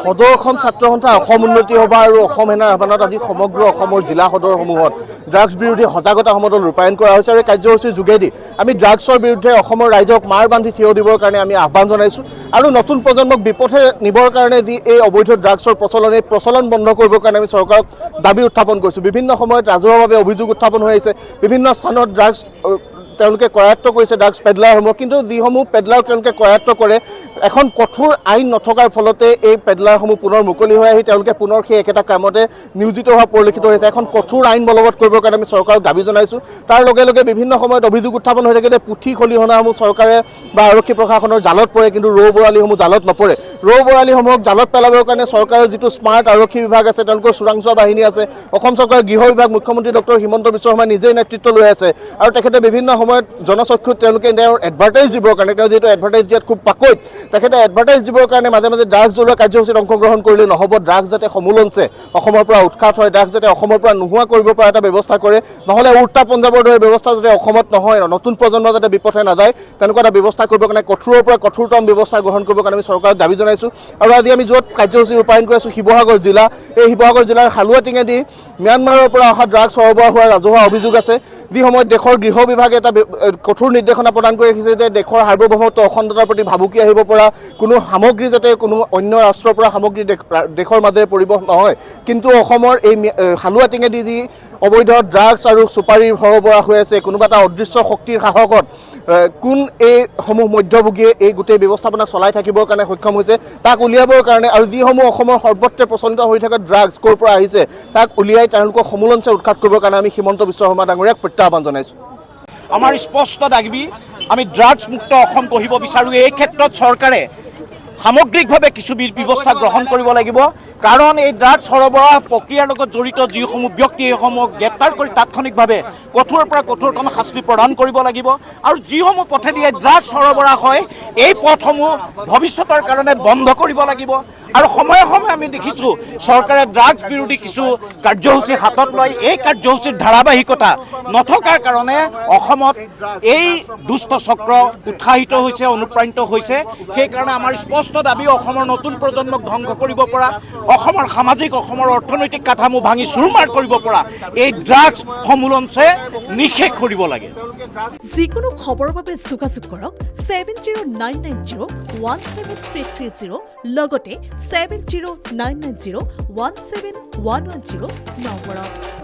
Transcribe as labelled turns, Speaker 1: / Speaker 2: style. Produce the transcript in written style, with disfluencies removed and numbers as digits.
Speaker 1: সদৌ অসম ছাত্ৰ সন্থা অসম উন্নতি সভা আৰু অসম সেনাৰ আহ্বানত আজি সমগ্ৰ অসমৰ জিলা সদৰসমূহত ড্ৰাগছ বিৰোধী সজাগতা সমদল ৰূপায়ণ কৰা হৈছে আৰু এই কাৰ্যসূচীৰ যোগেদি আমি ড্ৰাগছৰ বিৰুদ্ধে অসমৰ ৰাইজক মাৰ বান্ধি থিয় দিবৰ কাৰণে আমি আহ্বান জনাইছোঁ আৰু নতুন প্ৰজন্মক বিপথে নিবৰ কাৰণে যি এই অবৈধ ড্ৰাগছৰ প্ৰচলন বন্ধ কৰিবৰ কাৰণে আমি চৰকাৰক দাবী উত্থাপন কৰিছোঁ। বিভিন্ন সময়ত ৰাজহুৱাভাৱে অভিযোগ উত্থাপন হৈ আহিছে, বিভিন্ন স্থানত ড্ৰাগছ তেওঁলোকে কৰায়ত্ব কৰিছে ড্ৰাগছ পেডলাৰসমূহ, কিন্তু যিসমূহ পেডলাৰ তেওঁলোকে কৰায়ত্ব কৰে এখন কঠোৰ আইন নথকাৰ ফলতে এই পেডলাৰসমূহ পুনৰ মুকলি হৈ আহি তেওঁলোকে পুনৰ সেই একেটা কামতে নিয়োজিত হোৱা পৰিলক্ষিত হৈছে। এখন কঠোৰ আইন বলবৎ কৰিবৰ কাৰণে আমি চৰকাৰক দাবী জনাইছোঁ। তাৰ লগে লগে বিভিন্ন সময়ত অভিযোগ উত্থাপন হৈ থাকে যে পুথি খলিহনাসমূহ চৰকাৰে বা আৰক্ষী প্ৰশাসনৰ জালত পৰে, কিন্তু ৰৌ বৰালিসমূহ জালত নপৰে। ৰৌ বৰালিসমূহক জালত পেলাবৰ কাৰণে চৰকাৰৰ যিটো স্মাৰ্ট আৰক্ষী বিভাগ আছে, তেওঁলোকৰ চোৰাংচোৱা বাহিনী আছে, অসম চৰকাৰৰ গৃহ বিভাগ মুখ্যমন্ত্ৰী ডক্টৰ হিমন্ত বিশ্ব শৰ্মাই নিজেই নেতৃত্ব লৈ আছে আৰু তেখেতে বিভিন্ন সময়ত জনচক্ষুত তেওঁলোকে তেওঁৰ এডভাৰটাইজ দিবৰ কাৰণে, তেওঁ যিহেতু এডভাৰটাইজ দিয়াত খুব পাকৈত, তেখেতে এডভাৰটাইজ দিবৰ কাৰণে মাজে মাজে ড্ৰাগছ জ্বলোৱা কাৰ্যসূচীত অংশগ্ৰহণ কৰিলে নহ'ব। ড্ৰাগছ যাতে সমূলঞ্চে অসমৰ পৰা উৎখাত হয়, ড্ৰাগছ যাতে অসমৰ পৰা নোহোৱা কৰিব পৰা এটা ব্যৱস্থা কৰে, নহ'লে উল্টা পঞ্জাবৰ দৰে ব্যৱস্থা যাতে অসমত নহয়, নতুন প্ৰজন্ম যাতে বিপথে নাযায়, তেনেকুৱা এটা ব্যৱস্থা কৰিবৰ কাৰণে কঠোৰৰ পৰা কঠোৰতম ব্যৱস্থা গ্ৰহণ কৰিবৰ কাৰণে আমি চৰকাৰক দাবী জনাইছোঁ। আৰু আজি আমি য'ত কাৰ্যসূচী ৰূপায়ণ কৰি আছোঁ শিৱসাগৰ জিলা, এই শিৱসাগৰ জিলাৰ হালুৱাটিঙেদি ম্যানমাৰৰ পৰা অহা ড্ৰাগছ সৰবৰাহ হোৱাৰ ৰাজহুৱা অভিযোগ আছে, যি সময়ত দেশৰ গৃহ বিভাগে এটা কঠোৰ নিৰ্দেশনা প্ৰদান কৰি ৰাখিছে যে দেশৰ সাৰ্বভৌমত্ব অখণ্ডতাৰ প্ৰতি ভাবুকি আহিব পৰা কোনো সামগ্ৰী যাতে কোনো অন্য ৰাষ্ট্ৰৰ পৰা সামগ্ৰী দেশৰ মাজেৰে পৰিবহণ নহয়। কিন্তু অসমৰ এই হালুৱাটিঙেদি যি অবৈধ ড্ৰাগছ আৰু চুপাৰীৰ সৰবৰাহ হৈ আছে, কোনোবা এটা অদৃশ্য শক্তিৰ সাহসত কোন এইসমূহ মধ্যভোগীয়ে এই গোটেই ব্যৱস্থাপনা চলাই থাকিবৰ কাৰণে সক্ষম হৈছে তাক উলিয়াবৰ কাৰণে, আৰু যিসমূহ অসমৰ সৰ্বত্ৰে প্ৰচলিত হৈ থকা ড্ৰাগছ ক'ৰ পৰা আহিছে তাক উলিয়াই তেওঁলোকক সমূলঞ্চে উৎখাত কৰিবৰ কাৰণে আমি হিমন্ত বিশ্ব শৰ্মা ডাঙৰীয়াক প্ৰত্যাহ্বান জনাইছোঁ।
Speaker 2: আমাৰ স্পষ্ট দাবী, আমি ড্ৰাগছ মুক্ত অসম গঢ়িব বিচাৰোঁ। এই ক্ষেত্ৰত চৰকাৰে সামগ্ৰিকভাৱে কিছু ব্যৱস্থা গ্ৰহণ কৰিব লাগিব, কাৰণ এই ড্ৰাগছ সৰবৰাহ প্ৰক্ৰিয়াৰ লগত জড়িত যিসমূহ ব্যক্তি সেইসমূহক গ্ৰেপ্তাৰ কৰি তাৎক্ষণিকভাৱে কঠোৰৰ পৰা কঠোৰতম শাস্তি প্ৰদান কৰিব লাগিব। আৰু যিসমূহ পথেদি এই ড্ৰাগছ সৰবৰাহ হয় এই পথসমূহ ভৱিষ্যতৰ কাৰণে বন্ধ কৰিব লাগিব। আৰু সময়ে সময়ে আমি দেখিছোঁ চৰকাৰে ড্ৰাগছ বিৰোধী কিছু কাৰ্যসূচী হাতত লয়, এই কাৰ্যসূচীৰ ধাৰাবাহিকতা নথকাৰ কাৰণে অসমত এই দুষ্ট চক্ৰ উৎসাহিত হৈছে, অনুপ্ৰাণিত হৈছে। সেইকাৰণে আমাৰ স্পষ্ট দাবী, অসমৰ নতুন প্ৰজন্মক ধ্বংস কৰিব পৰা, অসমৰ সামাজিক অসমৰ অৰ্থনৈতিক কাঠামো ভাঙি চুৰমাৰ কৰিব পৰা এই ড্ৰাগছ সমূলঞ্চে নিষেধ কৰিব লাগে।
Speaker 3: যিকোনো খবৰৰ বাবে যোগাযোগ কৰক 7099017330 লগতে 7099017110 নম্বৰত।